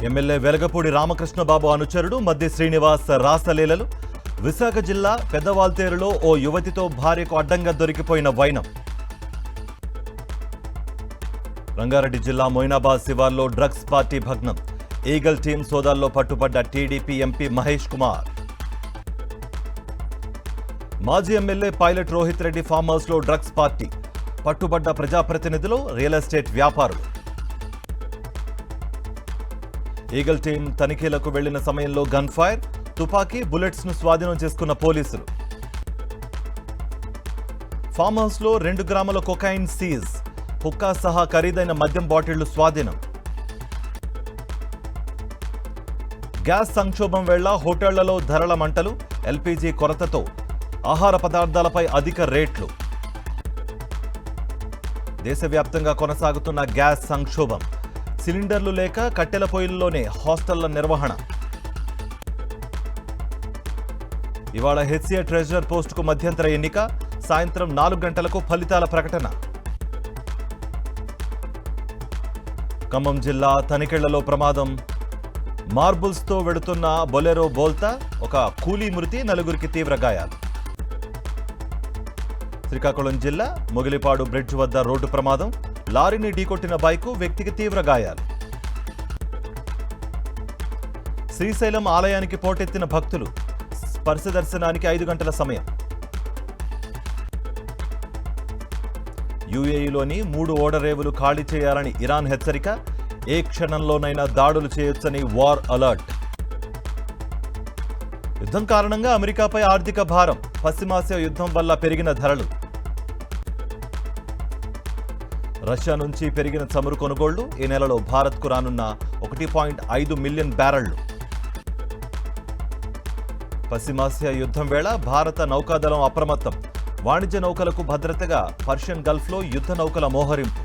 MLA Velagapudi Ramakrishna Babu అనుచరుడు మద్ది శ్రీనివాస్ రాసలీలలు. విశాఖ జిల్లా పెద్దవాల్తేరులో ఓ యువతితో భార్యకు అడ్డంగా దొరికిపోయిన వైనం. రంగారెడ్డి జిల్లా మొయినాబాద్ శివార్లో డ్రగ్స్ పార్టీ భగ్నం. ఈగల్ టీం సోదాల్లో పట్టుబడ్డ టీడీపీ ఎంపీ మహేష్ కుమార్. మాజీ MLA pilot Rohit Reddy farm హౌస్లో డ్రగ్స్ పార్టీ. పట్టుబడ్డ ప్రజాప్రతినిధులు, రియల్ ఎస్టేట్ వ్యాపారులు. ఈగల్ టీం తనిఖీలకు వెళ్లిన సమయంలో గన్ ఫైర్, తుపాకీ, బుల్లెట్స్ ను స్వాధీనం చేసుకున్న పోలీసులు. ఫామ్ హౌస్ లో 2 గ్రాముల కొకైన్ సీజ్. హుక్కా సహా ఖరీదైన మద్యం బాటిళ్లు స్వాధీనం. గ్యాస్ సంక్షోభం వేళ హోటళ్లలో ధరల మంటలు. ఎల్పీజీ కొరతతో ఆహార పదార్థాలపై అధిక రేట్లు. దేశవ్యాప్తంగా కొనసాగుతున్న గ్యాస్ సంక్షోభం. సిలిండర్లు లేక కట్టెల పొయ్యిల్లోనే హాస్టళ్ల నిర్వహణ. ఇవాళ హెచ్సీఏ ట్రెజరర్ పోస్టుకు మధ్యంతర ఎన్నిక. సాయంత్రం 4 గంటలకు ఫలితాల ప్రకటన. ఖమ్మం జిల్లా తనికెళ్లలో ప్రమాదం. మార్బుల్స్తో వెడుతున్న బొలెరో బోల్తా. ఒక కూలీ మృతి, 4గురికి తీవ్ర గాయాలు. శ్రీకాకుళం జిల్లా మొగిలిపాడు బ్రిడ్జ్ వద్ద రోడ్డు ప్రమాదం. లారీని ఢీకొట్టిన బైకు, వ్యక్తికి తీవ్ర గాయాలు. శ్రీశైలం ఆలయానికి పోటెత్తిన భక్తులు. స్పర్శ దర్శనానికి 5 గంటల సమయం. యుఏఈలోని 3 ఓడరేవులు ఖాళీ చేయాలని ఇరాన్ హెచ్చరిక. ఏ క్షణంలోనైనా దాడులు చేయొచ్చని వార్ అలర్ట్. యుద్ధం కారణంగా అమెరికాపై ఆర్థిక భారం. పశ్చిమాసియా యుద్ధం వల్ల పెరిగిన ధరలు. రష్యా నుంచి పెరిగిన చమురు కొనుగోళ్లు. ఈ నెలలో భారత్కు రానున్న 1.5 మిలియన్ బ్యారెళ్లు. పశ్చిమాసియా యుద్ధం వేళ భారత నౌకాదళం అప్రమత్తం. వాణిజ్య నౌకలకు భద్రతగా పర్షియన్ గల్ఫ్లో యుద్ధ నౌకల మోహరింపు.